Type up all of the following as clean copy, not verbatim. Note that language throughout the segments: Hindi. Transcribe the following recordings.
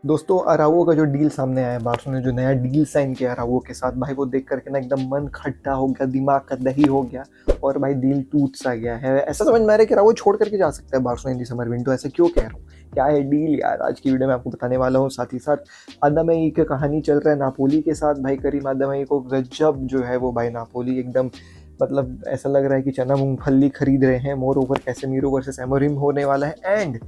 दोस्तों अराओ का जो डील सामने आया है, बार्सा ने जो नया डील साइन किया अराओ के साथ, भाई वो देख करके ना एकदम मन खट्टा हो गया, दिमाग का दही हो गया और भाई दिल टूट सा गया है। ऐसा समझ में आ रहा है कि अराओ छोड़ करके जा सकता है बार्सा इन दी समर विंडो। ऐसा क्यों कह रहा हूँ, क्या है डील यार, आज की वीडियो में आपको बताने वाला हूँ। साथ ही साथ आदामई की कहानी चल रहा है नापोली के साथ। भाई करीम आदामई को गजब जो है वो भाई नापोली एकदम मतलब ऐसा लग रहा है कि चना मूंगफली खरीद रहे हैं। Moreover Casemiro versus Amorim होने वाला है। And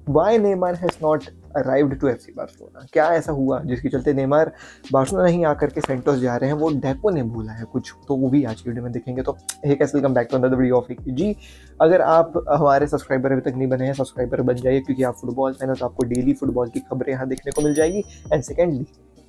why Neymar has not arrived to FC Barcelona. क्या ऐसा हुआ जिसके चलते नेमार बार्सिलोना नहीं आकर के सेंटोस जा रहे हैं? वो डेको ने बोला है कुछ, तो वो भी आज की वीडियो में देखेंगे। तो hey guys welcome back to another video of जी। अगर आप हमारे सब्सक्राइबर अभी तक नहीं बने हैं, सब्सक्राइबर बन जाइए, क्योंकि आप फुटबॉल फैन हो तो आपको डेली फुटबॉल की खबरें यहाँ देखने को मिल जाएगी। एंड सेकेंडली,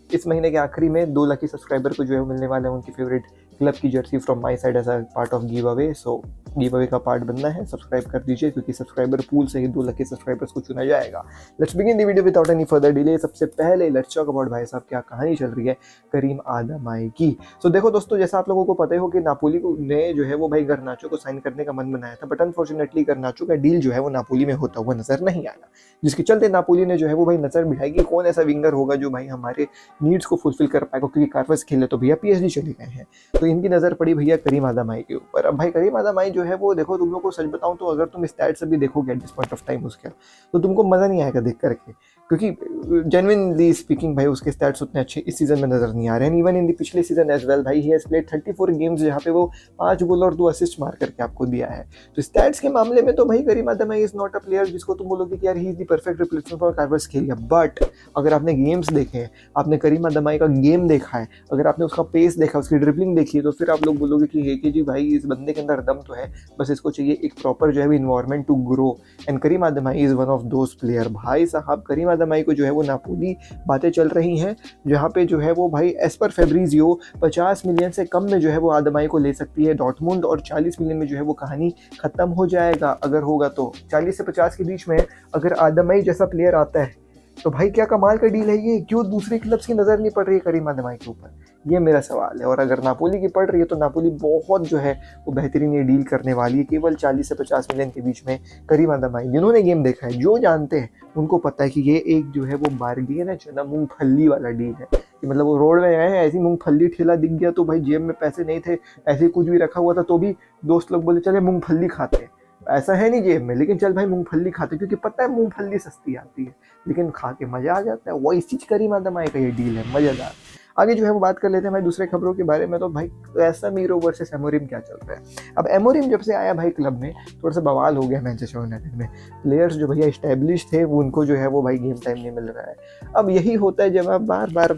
इस महीने के आखिरी में 2 लकी सब्सक्राइबर को जो है मिलने वाले हैं उनकी फेवरेट क्लब की jersey from my side as a part of giveaway. So giveaway का पार्ट बनना है, सब्सक्राइब कर दीजिए, क्योंकि सब्सक्राइबर पूल से ही 2 लकी सब्सक्राइबर्स को चुना जाएगा। Let's begin the video without any further delay. सबसे पहले लेट्स टॉक अबाउट भाई साहब क्या कहानी चल रही है करीम आदामाई की। सो देखो दोस्तों, जैसा आप लोगों को पता ही हो कि नापोली को ने जो है वो भाई गर्नाचो को साइन करने का मन बनाया था, बट अनफॉर्चुनेटली गर्नाचो का डील जो है वो नापोली में होता हुआ नजर नहीं आया, जिसके चलते नापोली ने जो है वो भाई नजर बिठाई कि कौन ऐसा विंगर होगा जो भाई हमारे नीड्स को फुलफिल कर पाएगा, क्योंकि कार्वस खेले तो भैया पीएसजी चले गए हैं। तो इनकी नजर पड़ी भैया करीम आदामाई के ऊपर। अब भाई करीम आदामाई जो है वो देखो, तुम लोग को सच बताऊं तो अगर तुम स्टैट्स अभी देखोगे at this point of time उसके, तो तुमको मजा नहीं आएगा देख करके, क्योंकि जेन्युइनली स्पीकिंग भाई उसके स्टैट्स उतने अच्छे इस सीजन में नजर नहीं आ रहे हैं। इवन इन द पिछले सीजन एज वेल भाई ही हैज प्लेड 34 गेम्स, जहां पे वो 5 गोल और 2 असिस्ट मार करके आपको दिया है। तो स्टैट्स के मामले में तो भाई Karim Adeyemi is not a player जिसको तुम बोलोगे कि यार he is the perfect replacement for Kvaratskhelia. But अगर आपने गेम्स देखे हैं, आपने करीम आदामाई का गेम देखा है, अगर आपने उसका पेस देखा, उसकी ड्रिबलिंग देखी है, तो फिर आप लोग बोलोगे कि हे के जी भाई इस बंदे के अंदर दम तो है, बस इसको चाहिए एक प्रॉपर जो है environment to grow. And Karim Adeyemi is one of those player. भाई साहब करीम आदामाई को जो है वो नापोली बातें चल रही हैं, जहाँ पे जो है वो भाई एज पर फेब्रिजियो 50 मिलियन से कम में जो है वो आदामाई को ले सकती है डॉर्टमुंड, और 40 मिलियन में जो है वो कहानी खत्म हो जाएगा अगर होगा तो। 40 से 50 के बीच में अगर आदामाई जैसा प्लेयर आता है तो भाई क्या कमाल का डील है ये। क्यों दूसरे क्लब्स की नज़र नहीं पड़ रही है करीम आदामाई के ऊपर, ये मेरा सवाल है। और अगर नापोली की पड़ रही है तो नापोली बहुत जो है वो बेहतरीन ये डील करने वाली है, केवल 40 से 50 मिलियन के बीच में करीम आदामाई। जिन्होंने गेम देखा है, जो जानते हैं, उनको पता है कि ये एक जो है वो बार्गेन है, चना मूंगफली वाला डील है। कि मतलब वो रोड में गए हैं, ऐसी मूंगफली ठेला दिख गया तो भाई जेब में पैसे नहीं थे, ऐसे कुछ भी रखा हुआ था तो भी दोस्त लोग बोले चले मूंगफली खाते हैं, ऐसा है नहीं जेब में, लेकिन चल भाई मूंगफली खाते, क्योंकि पता है मूंगफली सस्ती आती है, लेकिन खा के मजा आ जाता है। वही चीज करीम आदामाई का ये डील है, मजेदार। आगे जो है वो बात कर लेते हैं भाई दूसरे खबरों के बारे में। तो भाई कैसेमीरो वर्सेस एमोरिम क्या चल रहा है। अब एमोरिम जब से आया भाई क्लब में, थोड़ा सा बवाल हो गया मैनचेस्टर यूनाइटेड में। प्लेयर्स जो भैया एस्टेब्लिश थे वो उनको जो है वो भाई गेम टाइम नहीं मिल रहा है। अब यही होता है जब आप बार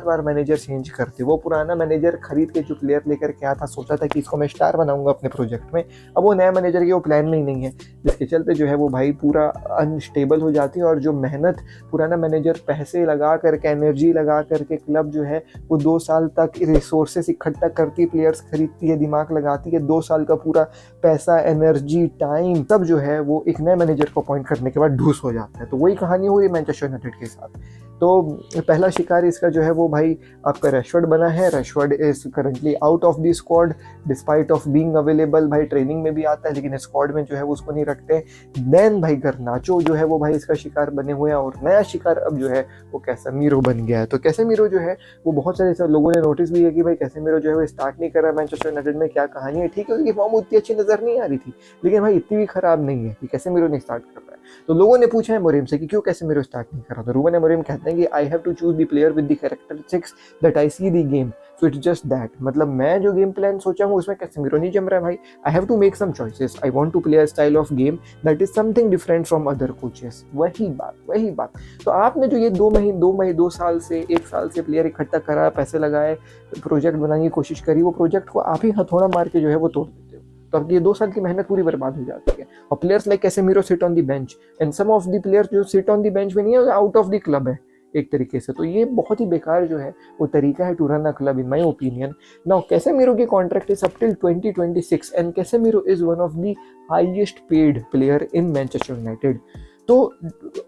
बार मैनेजर चेंज करते। वो पुराना मैनेजर खरीद के जो प्लेयर लेकर के आया था, सोचा था कि इसको मैं स्टार बनाऊंगा अपने प्रोजेक्ट में, अब वो नया मैनेजर के वो प्लान में ही नहीं है, जिसके चलते जो है वो भाई पूरा अनस्टेबल हो जाती है। और जो मेहनत पुराना मैनेजर पैसे लगा करके, एनर्जी लगा करके क्लब जो है वो 2 साल तक रिसोर्सेस इकट्ठा करती है, प्लेयर्स खरीदती है, दिमाग लगाती है, 2 साल का पूरा पैसा, एनर्जी, टाइम, तब जो है वो एक नए मैनेजर को अपॉइंट करने के बाद ढूस हो जाता है। तो वही कहानी हुई मैनचेस्टर यूनाइटेड के साथ। तो पहला शिकार इसका जो है वो भाई आपका रैशवर्ड बना है। Rashford is currently out of the squad despite of being available. भाई ट्रेनिंग में भी आता है लेकिन स्क्वाड में जो है वो उसको नहीं रखते। देन भाई गर्नाचो जो है वो भाई इसका शिकार बने हुए हैं, और नया शिकार अब जो है वो कैसेमीरो बन गया है। तो कैसेमीरो जो है वो बहुत सारे लोगों ने नोटिस भी किया कि भाई कैसेमीरो जो है वो स्टार्ट नहीं कर रहा मैनचेस्टर यूनाइटेड में, क्या कहानी है। ठीक है, उसकी फॉर्म उतनी अच्छी नजर नहीं आ रही थी, लेकिन भाई इतनी भी खराब नहीं है कि कैसेमीरो नहीं स्टार्ट कर रहा है। तो लोगों ने पूछा है एमोरिम से कि क्यों कैसेमीरो स्टार्ट नहीं कर रहा। तो रूबन एमोरिम कहते हैं कि I have to choose the player with the characteristics that I see the game, so it's just that. मतलब मैं जो गेम प्लान सोचा हूँ उसमें कैसेमीरो नहीं जम रहा है भाई। I have to make some choices, I want to play a style of game that is something different from other coaches. वही बात। तो आपने जो ये 2 साल से 1 साल से प्लेयर इकट्ठा करा, पैसे लगाए, प्रोजेक्ट बनाने की कोशिश करी, वो प्रोजेक्ट को आप ही हथौड़ा मार के जो है वो तोड़ देते हो। तो अब ये 2 साल की मेहनत पूरी बर्बाद हो जाती है। और players like Casemiro sit on the bench, and some of the players जो सिट ऑन द बेंच में नहीं है, आउट ऑफ द क्लब है एक तरीके से। तो ये बहुत ही बेकार जो है वो तरीका है to run a club in my opinion. Now Casemiro की contract is up till 2026 and Casemiro is one of the highest paid player in Manchester United. तो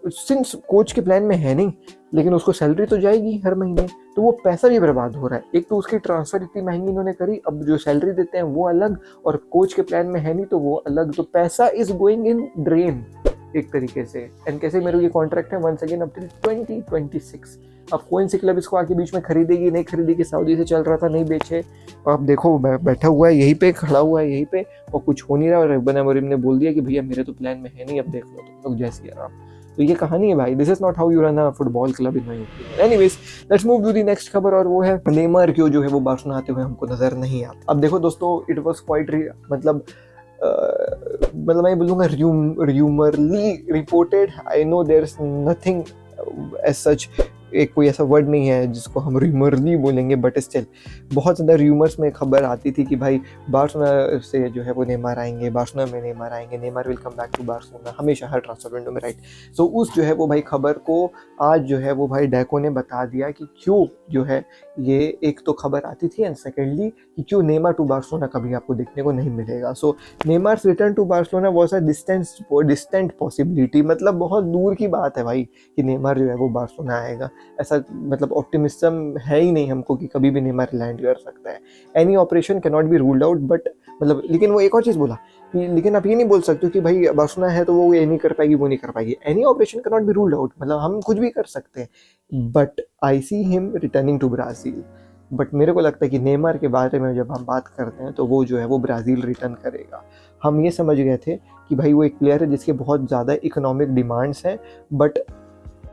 सिंस कोच के प्लान में है नहीं, लेकिन उसको सैलरी तो जाएगी हर महीने, तो वो पैसा भी बर्बाद हो रहा है। एक तो उसकी ट्रांसफर इतनी महंगी इन्होंने करी, अब जो सैलरी देते हैं वो अलग, और कोच के प्लान में है नहीं तो वो अलग, तो पैसा इज गोइंग इन ड्रेन। एक तरीके से। एंड कैसे मेरे ये कॉन्ट्रैक्ट है वंस अगेन अप टिल 2026। अब कौन सी क्लब इसको आके बीच में खरीदेगी नहीं खरीदेगी, सऊदी से चल रहा था नहीं बेचे, और अब देखो बैठा हुआ है यहीं पे, खड़ा हुआ है यहीं पे, और कुछ हो नहीं रहा। और रब्बन अमरीम ने बोल दिया कि भैया मेरे तो प्लान में है नहीं, अब देख लो तुम लोग जैसे यार आप। तो ये कहानी है भाई, this is not how you run a football club in my opinion. Anyways let's move to the next खबर, और वो है नेमार क्यों जो है वो बार्सिलोना आते हुए हमको नजर नहीं आता। अब देखो दोस्तों, इट वाज क्वाइट मतलब मैं बोलूँगा rumourly reported. I know there is nothing as such, एक कोई ऐसा वर्ड नहीं है जिसको हम र्यूमरली बोलेंगे, बट स्टिल बहुत ज़्यादा र्यूमर्स में खबर आती थी कि भाई बार्सिलोना से जो है वो नेमार आएंगे, बार्सिलोना में नेमार आएंगे, Neymar will come back to Barcelona, हमेशा हर ट्रांसफर विंडो में, राइट। सो उस जो है वो भाई खबर को आज जो है वो भाई डेको ने बता दिया कि क्यों जो है ये, एक तो खबर आती थी, एंड सेकेंडली कि क्यों नेमार टू बार्सिलोना कभी आपको देखने को नहीं मिलेगा। So Neymar's return to Barcelona was a distant possibility, मतलब बहुत दूर की बात है भाई कि नेमार जो है वो बार्सिलोना आएगा। ऐसा मतलब ऑप्टिमिज्म है ही नहीं हमको कि कभी भी नेमार लैंड कर सकता है। Any operation can not be ruled out, but मतलब लेकिन वो एक और चीज़ बोला कि लेकिन आप ये नहीं बोल सकते कि भाई बार्सिलोना है तो वो ये नहीं कर पाएगी वो नहीं कर पाएगी। Any operation can not be ruled out, मतलब हम कुछ भी कर सकते हैं, but I see him returning to Brazil. But मेरे को लगता है कि नेमार के बारे में जब हम बात करते हैं तो वो जो है वो ब्राज़ील रिटर्न करेगा। हम ये समझ गए थे कि भाई वो एक प्लेयर है जिसके बहुत ज़्यादा इकोनॉमिक डिमांड्स हैं, but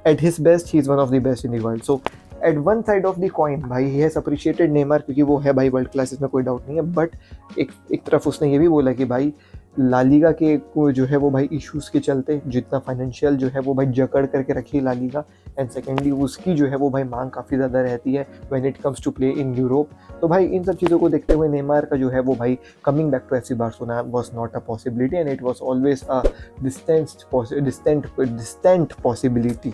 at his best he is one of the best in the world. So at one side of the coin भाई he has appreciated नेमार क्योंकि वो है भाई वर्ल्ड क्लास, इसमें कोई डाउट नहीं है, बट एक तरफ उसने ये भी बोला कि भाई ला लीगा के जो है वो भाई इश्यूज़ के चलते जितना फाइनेंशियल जो है वो भाई जकड़ करके रखी ला लीगा, एंड सेकेंडली उसकी जो है वो भाई मांग काफ़ी ज़्यादा रहती है when it comes to play in Europe. तो भाई इन सब चीज़ों को देखते हुए नेमार का जो है वो भाई coming back to FC Barcelona was not a possibility, and it was always a distant possibility.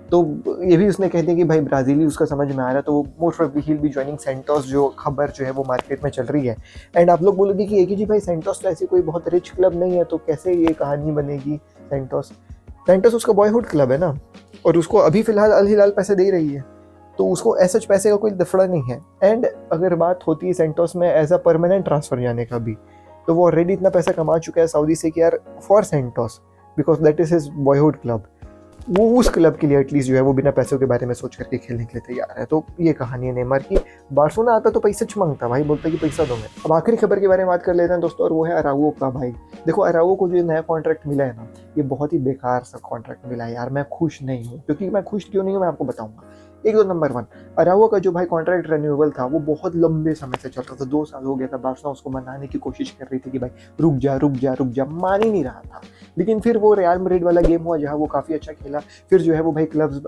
तो ये भी उसने कहते हैं कि भाई ब्राज़ीली उसका समझ में आ रहा है, तो वो मोस्ट प्रोबेबली ही विल बी जॉइनिंग सेंटोस, जो खबर जो है वो मार्केट में चल रही है। एंड आप लोग बोलोगे कि एक ही जी भाई सेंटोस तो ऐसी कोई बहुत रिच क्लब नहीं है, तो कैसे ये कहानी बनेगी। सेंटोस उसका बॉयहुड क्लब है ना, और उसको अभी फिलहाल अल हिलाल पैसे दे रही है, तो उसको ऐसा पैसे का कोई दफड़ा नहीं है। एंड अगर बात होती है सेंटोस में एज अ परमानेंट ट्रांसफर जाने का भी, तो वो ऑलरेडी इतना पैसा कमा चुका है सऊदी से कि यार for Santos, because that is his boyhood club, वो उस क्लब के लिए एटलीस्ट जो है वो बिना पैसों के बारे में सोच करके खेलने के लिए तैयार है। तो ये कहानी है नेमार की। बार्सिलोना आता तो पैसा मांगता भाई, बोलता कि पैसा दो मैं। अब आखिरी खबर के बारे में बात कर लेते हैं दोस्तों, और वो है अराउओ का। भाई देखो अराउओ को जो नया कॉन्ट्रैक्ट मिला है ना, ये बहुत ही बेकार सा कॉन्ट्रैक्ट मिला है यार। मैं खुश नहीं हूँ, क्योंकि मैं खुश क्यों नहीं हूँ मैं आपको बताऊंगा। एक दो नंबर वन, अराउओ का जो भाई कॉन्ट्रैक्ट रेन्यूएबल था वो बहुत लंबे समय से चल रहा था, 2 साल हो गया था। बार्सिलोना उसको मनाने की कोशिश कर रही थी कि भाई रुक जा रुक जा रुक जा, मान ही नहीं रहा था। लेकिन फिर वो रियल मैड्रिड वाला गेम हुआ जहाँ वो काफ़ी अच्छा खेला, फिर जो है वो भाई क्लब्स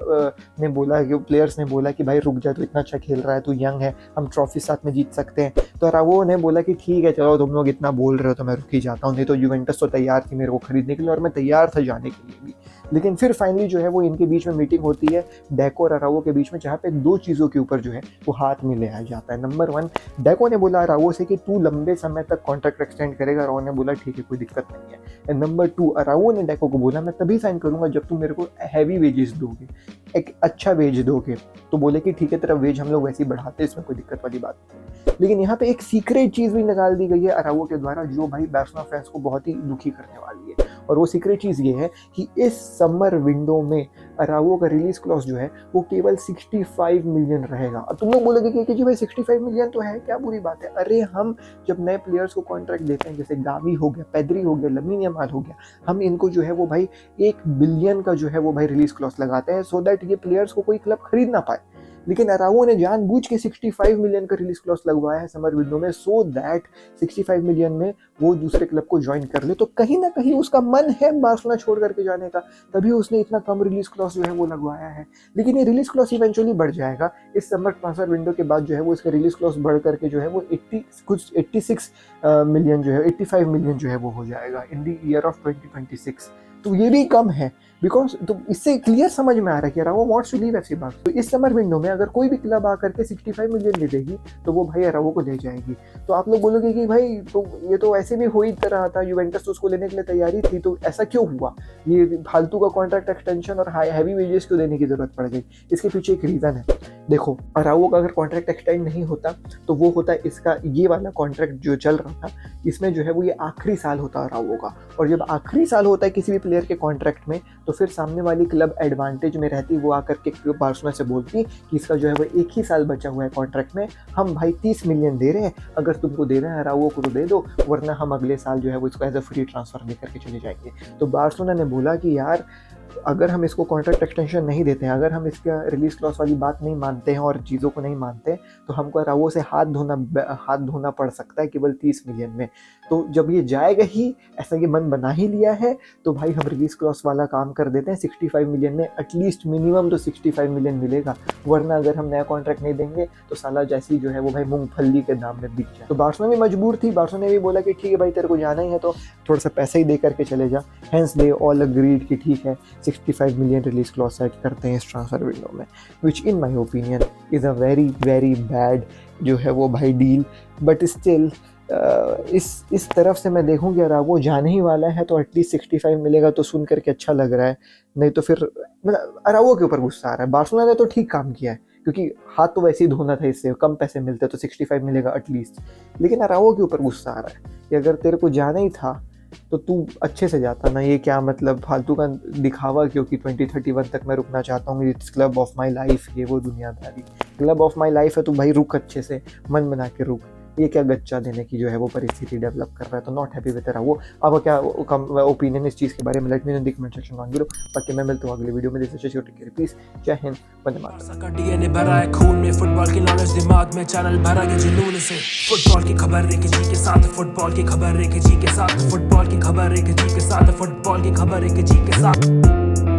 ने बोला कि प्लेयर्स ने बोला कि भाई रुक जा, तू इतना अच्छा खेल रहा है, तू यंग है, हम ट्रॉफी साथ में जीत सकते हैं। तो अराउओ ने बोला कि ठीक है चलो तुम लोग इतना बोल रहे हो तो मैं रुक ही जाता हूँ, नहीं तो यूवेंटस तो तैयार थी मेरे को खरीदने के लिए और मैं तैयार था जाने के लिए भी। लेकिन फिर फाइनली जो है वो इनके बीच में मीटिंग होती है डेको और अराउओ के बीच में, जहाँ पे 2 चीज़ों के ऊपर जो है वो हाथ में ले आया जाता है। नंबर 1, डेको ने बोला अराउओ से कि तू लंबे समय तक कॉन्ट्रैक्ट एक्सटेंड करेगा, अराउओ ने बोला ठीक है कोई दिक्कत नहीं है। एंड नंबर 2, अराउओ ने डेको को बोला मैं तभी साइन करूंगा जब तुम मेरे को हैवी वेजेस दोगे, एक अच्छा वेज दोगे। तो बोले कि ठीक है तेरा वेज हम लोग वैसे ही बढ़ाते हैं, इसमें कोई दिक्कत वाली बात नहीं है। लेकिन यहाँ पे एक सीक्रेट चीज़ भी निकाल दी गई है अराउओ के द्वारा, जो भाई बार्सिलोना फैंस को बहुत ही दुखी करने वाली है। और वो सीक्रेट चीज़ ये है कि इस समर विंडो में अराउओ का रिलीज क्लॉज जो है वो केवल 65 मिलियन रहेगा। अब तुम लोग बोलोगे कि जी भाई 65 मिलियन तो है, क्या बुरी बात है। अरे हम जब नए प्लेयर्स को कॉन्ट्रैक्ट देते हैं, जैसे गावी हो गया, पेद्री हो गया, लमीन यमाल हो गया, हम इनको जो है वो भाई 1 बिलियन का जो है वो भाई रिलीज क्लॉज लगाते हैं, सो दैट ये प्लेयर्स को कोई क्लब खरीद ना पाए। लेकिन अराउओ ने जानबूझ के 65 मिलियन का रिलीज क्लॉज लगवाया है समर विंडो में, सो दैट 65 मिलियन में वो दूसरे क्लब को ज्वाइन कर ले। तो कहीं ना कहीं उसका मन है बार्सिलोना छोड़ करके जाने का, तभी उसने इतना कम रिलीज क्लॉज जो है वो लगवाया है। लेकिन ये रिलीज क्लॉज इवेंचुअली बढ़ जाएगा। इस समर ट्रांसफर विंडो के बाद जो है वो इसका रिलीज क्लॉज बढ़ करके जो है वो 86 मिलियन जो है 85 मिलियन जो है वो हो जाएगा इन द ईयर ऑफ 2026। तो ये भी कम है, बिकॉज तो इससे क्लियर समझ में आ रहा है कि Araujo wants to leave FC Barcelona. तो इस समर विंडो में अगर कोई भी क्लब आकर के 65 मिलियन दे देगी तो वो भाई अराओ को ले जाएगी। तो आप लोग बोलोगे कि भाई तो ये तो ऐसे भी हो ही रहा था, यूवेंटस तो उसको लेने के लिए तैयारी थी, तो ऐसा क्यों हुआ, ये फालतू का कॉन्ट्रैक्ट एक्सटेंशन और हैवी वेजेस क्यों देने की जरूरत पड़ गई? इसके पीछे एक रीजन है। देखो अराओ का अगर कॉन्ट्रैक्ट एक्सटेंड नहीं होता तो वो होता इसका ये वाला कॉन्ट्रैक्ट जो चल रहा था, इसमें जो है वो ये आखिरी साल होता अराओ का। और जब आखिरी साल होता है किसी भी प्लेयर के कॉन्ट्रैक्ट में तो फिर सामने वाली क्लब एडवांटेज में रहती, वो आकर के बार्सिलोना से बोलती कि इसका जो है वो एक ही साल बचा हुआ है कॉन्ट्रैक्ट में, हम भाई 30 मिलियन दे रहे हैं, अगर तुमको दे रहे हैं अराओ को तो दे दो, वरना हम अगले साल जो है वो इसको एज अ फ्री ट्रांसफर लेकर के चले जाएंगे। तो बार्सिलोना ने बोला कि यार अगर हम इसको कॉन्ट्रैक्ट एक्सटेंशन नहीं देते हैं, अगर हम इसका रिलीज क्लॉज वाली बात नहीं मानते हैं और चीज़ों को नहीं मानते, तो हमको अराओ से हाथ धोना पड़ सकता है केवल 30 मिलियन में। तो जब ये जाएगा ही, ऐसा ये मन बना ही लिया है, तो भाई हम रिलीज क्लॉज वाला काम कर देते हैं, 65 मिलियन में एटलीस्ट मिनिमम तो 65 मिलियन मिलेगा, वरना अगर हम नया कॉन्ट्रैक्ट नहीं देंगे तो साला जैसी जो है वो भाई मूंगफली के दाम में बिक जाए। तो बार्सिलोना भी मजबूर थी, बार्सिलोना ने भी बोला कि ठीक है भाई तेरे को जाना ही है तो थोड़ा सा पैसा ही दे करके चले जा। हेंस दे ऑल अग्रीड कि ठीक है 65 मिलियन रिलीज क्लॉज सेट करते हैं इस ट्रांसफर विंडो में, which in my opinion is a very very bad जो है वो भाई डील। बट स्टिल इस तरफ से मैं देखूँ कि अगर वो जाने ही वाला है तो एटलीस्ट 65 मिलेगा तो सुन करके अच्छा लग रहा है, नहीं तो फिर मतलब अराओ के ऊपर गुस्सा आ रहा है। बार्सिलोना ने तो ठीक काम किया है क्योंकि हाथ तो वैसे ही धोना था, इससे कम पैसे मिलते तो 65 मिलेगा एटलीस्ट, लेकिन अराओ के ऊपर गुस्सा आ रहा है कि अगर तेरे को जाना ही था तो तू अच्छे से जाता ना, ये क्या मतलब फालतू का दिखावा क्योंकि 2031 तक मैं रुकना चाहता हूँ, it's club of my life, ये वो दुनियादारी। क्लब ऑफ माई लाइफ है तो भाई रुक अच्छे से, मन बना के रुक, ये क्या गच्चा देने की जो है वो परिस्थिति डेवलप कर रहा है। तो नॉट हैप्पी विद वो। अब क्या ओपिनियन इस चीज़ के बारे में let me know in the comment section में। बाकी मैं मिलता हूँ अगले वीडियो में, प्लीज जय हिंद, वंदे मातरम। डीएनए भरा है खून में, फुटबॉल की नॉलेज दिमाग में, चैनल भरा है जुनून से। फुटबॉल की खबर एक जी के साथ, फुटबॉल की खबर एक जी के साथ, फुटबॉल की खबर एक जी के साथ, फुटबॉल की खबर एक जी के साथ।